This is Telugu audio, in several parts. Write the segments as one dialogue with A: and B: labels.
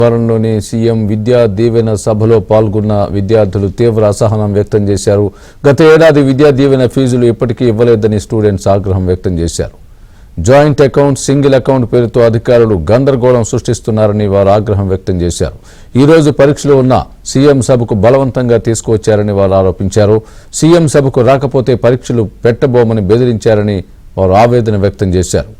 A: వారంలోని సీఎం విద్యా దీవెన సభలో పాల్గొన్న విద్యార్థులు తీవ్ర అసహనం వ్యక్తం చేశారు. గత ఏడాది విద్యా దీవెన ఫీజులు ఇప్పటికీ ఇవ్వలేదని స్టూడెంట్స్ ఆగ్రహం వ్యక్తం చేశారు. జాయింట్ అకౌంట్, సింగిల్ అకౌంట్ పేరుతో అధికారులు గందరగోళం సృష్టిస్తున్నారని వారు ఆగ్రహం వ్యక్తం చేశారు. ఈ రోజు పరీక్షలో ఉన్న సీఎం సభకు బలవంతంగా తీసుకువచ్చారని వారు ఆరోపించారు. సీఎం సభకు రాకపోతే పరీక్షలు పెట్టబోమని బెదిరించారని వారు ఆవేదన వ్యక్తం చేశారు.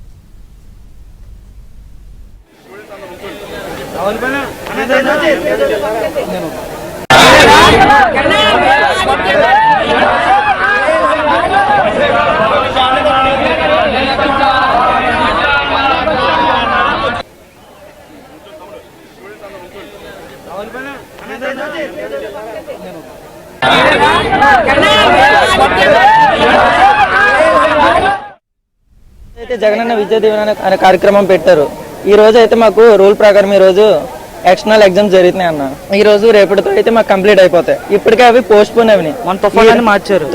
B: జగనన్న విద్యా దీవెన అనే కార్యక్రమం పెట్టారు. ఈ రోజు అయితే మాకు రూల్ ప్రకారం ఈ రోజు ఎక్స్టర్నల్ ఎగ్జామ్స్ జరుగుతున్నాయి అన్న. ఈ రోజు రేపటితో అయితే మాకు కంప్లీట్ అయిపోతాయి. ఇప్పటికే అవి పోస్ట్ పోన్ అవి మార్చారు.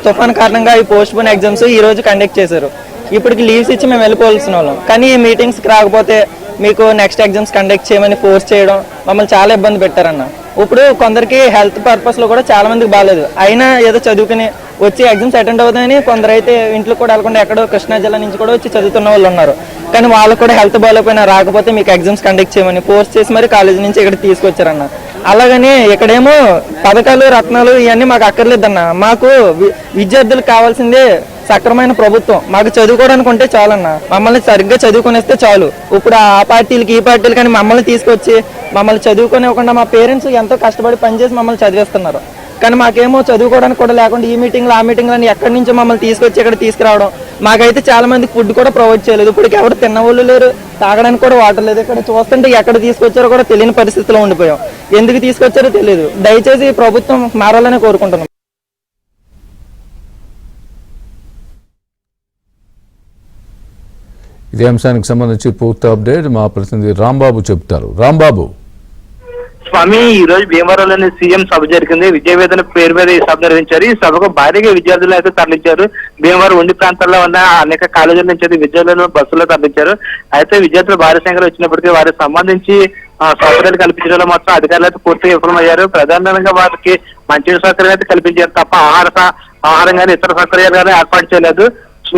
B: తుఫాన్ కారణంగా అవి పోస్ట్ పోన్ ఎగ్జామ్స్ ఈ రోజు కండక్ట్ చేశారు. ఇప్పటికి లీవ్స్ ఇచ్చి మేము వెళ్ళిపోవాల్సిన వాళ్ళం. కానీ ఈ మీటింగ్స్ కి రాకపోతే మీకు నెక్స్ట్ ఎగ్జామ్స్ కండక్ట్ చేయమని ఫోర్స్ చేయడం మమ్మల్ని చాలా ఇబ్బంది పెట్టారన్న. ఇప్పుడు కొందరికి హెల్త్ పర్పస్ లో కూడా చాలా మందికి బాగాలేదు. అయినా ఏదో చదువుకుని వచ్చి ఎగ్జామ్స్ అటెండ్ అవుతాయని కొందరు అయితే ఇంట్లో కూడా వెళ్ళకుండా ఎక్కడో కృష్ణా జిల్లా నుంచి కూడా వచ్చి చదువుతున్న వాళ్ళు ఉన్నారు. కానీ వాళ్ళకు కూడా హెల్త్ బాగాలేకపోయినా రాకపోతే మీకు ఎగ్జామ్స్ కండక్ట్ చేయమని ఫోర్స్ చేసి మరి కాలేజీ నుంచి ఇక్కడ తీసుకొచ్చారన్న. అలాగని ఇక్కడేమో పథకాలు, రత్నాలు ఇవన్నీ మాకు అక్కర్లేదన్న. మాకు విద్యార్థులకు కావాల్సిందే సక్రమైన ప్రభుత్వం. మాకు చదువుకోవడానికి ఉంటే చాలన్న. మమ్మల్ని సరిగ్గా చదువుకునేస్తే చాలు. ఇప్పుడు ఆ పార్టీలకి ఈ పార్టీలు కానీ మమ్మల్ని తీసుకొచ్చి మమ్మల్ని చదువుకోనివ్వకుండా మా పేరెంట్స్ ఎంతో కష్టపడి పనిచేసి మమ్మల్ని చదివేస్తున్నారు. కానీ మాకేమో చదువుకోవడానికి కూడా లేకుండా ఈ మీటింగ్లు ఆ మీటింగ్లు అని ఎక్కడి నుంచో మమ్మల్ని తీసుకొచ్చి ఇక్కడ తీసుకురావడం. మాకైతే చాలా మందికి ఫుడ్ కూడా ప్రొవైడ్ చేయలేదు. ఇప్పుడు ఎవరు తిన్నవాళ్ళు లేరు, తాగడానికి కూడా వాటర్ లేదు. ఇక్కడ చూస్తుంటే ఎక్కడ తీసుకొచ్చారో కూడా తెలియని పరిస్థితిలో ఉండిపోయాం. ఎందుకు తీసుకొచ్చారో తెలియదు. దయచేసి ప్రభుత్వం మారాలని కోరుకుంటున్నాం.
A: ఇదే అంశానికి సంబంధించి పూర్తి అప్డేట్ మా ప్రతినిధి రాంబాబు చెప్తారు. రాంబాబు.
C: స్వామి, ఈ రోజు భీమవరంలోని సీఎం సభ జరిగింది. విద్యావేదన పేరు మీద ఈ సభ నిర్వహించారు. ఈ సభకు భారీగా విద్యార్థులు అయితే తరలించారు. భీమవరం ఉండి ప్రాంతాల్లో ఉన్న అనేక కాలేజీల నుంచి అయితే విద్యార్థులను బస్సులో తరలించారు. అయితే విద్యార్థులు భారీ సంఖ్యలో వచ్చినప్పటికీ వారికి సంబంధించి సౌకర్యాలు కల్పించడంలో మాత్రం అధికారులు అయితే పూర్తిగా విఫలమయ్యారు. ప్రధానంగా వారికి మంచి సౌకర్యాలు అయితే కల్పించారు తప్ప ఆహారం కానీ ఇతర సౌకర్యాలు కానీ ఏర్పాటు చేయలేదు.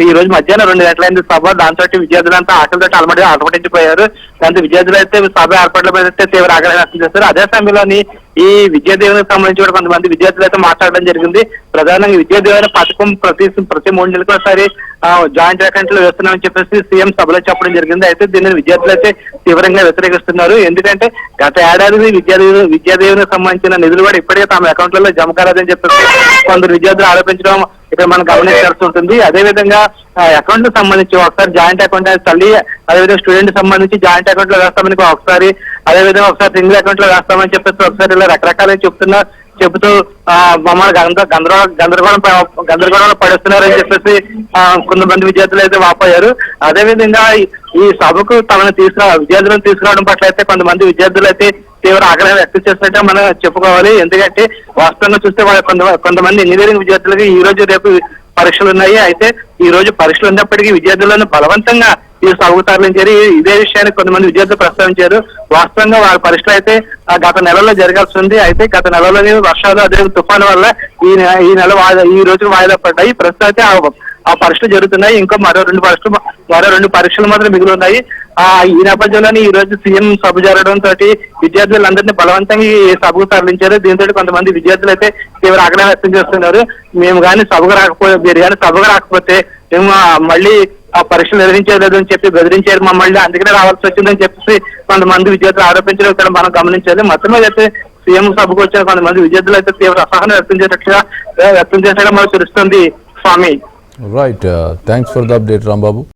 C: ఈ రోజు మధ్యాహ్నం 2 గంటలైంది సభ. దాంతో విద్యార్థులంతా ఆకలితో అలమటించిపోయారు. దాంతో విద్యార్థులు అయితే సభ ఏర్పాట్ల మీద అయితే తీవ్ర ఆగ్రహం వ్యక్తం చేస్తారు. అదే సమయంలోని ఈ విద్యా దీవెనకు సంబంధించి కూడా కొంతమంది విద్యార్థులు అయితే మాట్లాడడం జరిగింది. ప్రధానంగా విద్యా దీవెన పథకం ప్రతి 3 నెలలకు ఒకసారి జాయింట్ అకౌంట్ లో వేస్తున్నామని చెప్పేసి సీఎం సభలో చెప్పడం జరిగింది. అయితే దీనిని విద్యార్థులు అయితే తీవ్రంగా వ్యతిరేకిస్తున్నారు. ఎందుకంటే గత ఏడాది విద్యా దీవెనకు సంబంధించిన నిధులు కూడా ఇప్పటికే తమ అకౌంట్లలో జమ కాలేదని చెప్పేసి కొందరు విద్యార్థులు ఆరోపించడం ఇక్కడ మనం గమనించాల్సి ఉంటుంది. అదేవిధంగా అకౌంట్ కు సంబంధించి ఒకసారి జాయింట్ అకౌంట్ తల్లి, అదేవిధంగా స్టూడెంట్ సంబంధించి జాయింట్ అకౌంట్ లో వేస్తామని ఒకసారి, అదేవిధంగా ఒకసారి సింగిల్ అకౌంట్ లో వేస్తామని చెప్పేసి ఒకసారి ఇలా రకరకాలుగా చెబుతూ మమ్మల్ని గందరగోళంలో పడేస్తున్నారని చెప్పేసి కొంతమంది విద్యార్థులు అయితే వాపోయారు. అదేవిధంగా ఈ సభకు విద్యార్థులను తీసుకురావడం పట్ల అయితే కొంతమంది విద్యార్థులు అయితే తీవ్ర ఆగ్రహం వ్యక్తం చేసినట్టే మనం చెప్పుకోవాలి. ఎందుకంటే వాస్తవంగా చూస్తే కొంతమంది ఇంజనీరింగ్ విద్యార్థులకి ఈ రోజు రేపు పరీక్షలు ఉన్నాయి. అయితే ఈ రోజు పరీక్షలు ఉన్నప్పటికీ విద్యార్థులను బలవంతంగా ఈ సభకు తరలించారు. ఇదే విషయాన్ని కొంతమంది విద్యార్థులు ప్రస్తావించారు. వాస్తవంగా వారి పరీక్షలు అయితే గత నెలలో జరగాల్సి ఉంది. అయితే గత నెలలోని వర్షాలు, అదే తుఫాను వల్ల ఈ రోజు వాయిదా పడ్డాయి. ప్రస్తుతం అయితే ఆ పరీక్షలు జరుగుతున్నాయి. ఇంకా మరో 2 పరీక్షలు మాత్రం మిగిలి ఉన్నాయి. ఈ నేపథ్యంలోనే ఈ రోజు సీఎం సభ జరగడంతో విద్యార్థులందరినీ బలవంతంగా ఈ సభకు తరలించారు. దీంతో కొంతమంది విద్యార్థులు అయితే తీవ్ర ఆగ్రహం వ్యక్తం చేస్తున్నారు. మీరు కానీ సభకు రాకపోతే మేము మళ్ళీ ఆ పరీక్షలు నిర్వహించలేదు అని చెప్పి బెదిరించారు మమ్మల్ని, అందుకనే రావాల్సి వచ్చిందని చెప్పేసి కొంతమంది విద్యార్థులు ఆరోపించడం ఇక్కడ మనం గమనించాలి. మొత్తం మీద అయితే సీఎం సభకు వచ్చిన కొంతమంది విద్యార్థులు అయితే తీవ్ర అసహనం వ్యక్తం చేసినట్టుగా మనకు తెలుస్తుంది. Swami.
A: Right, thanks for the update Rambabu.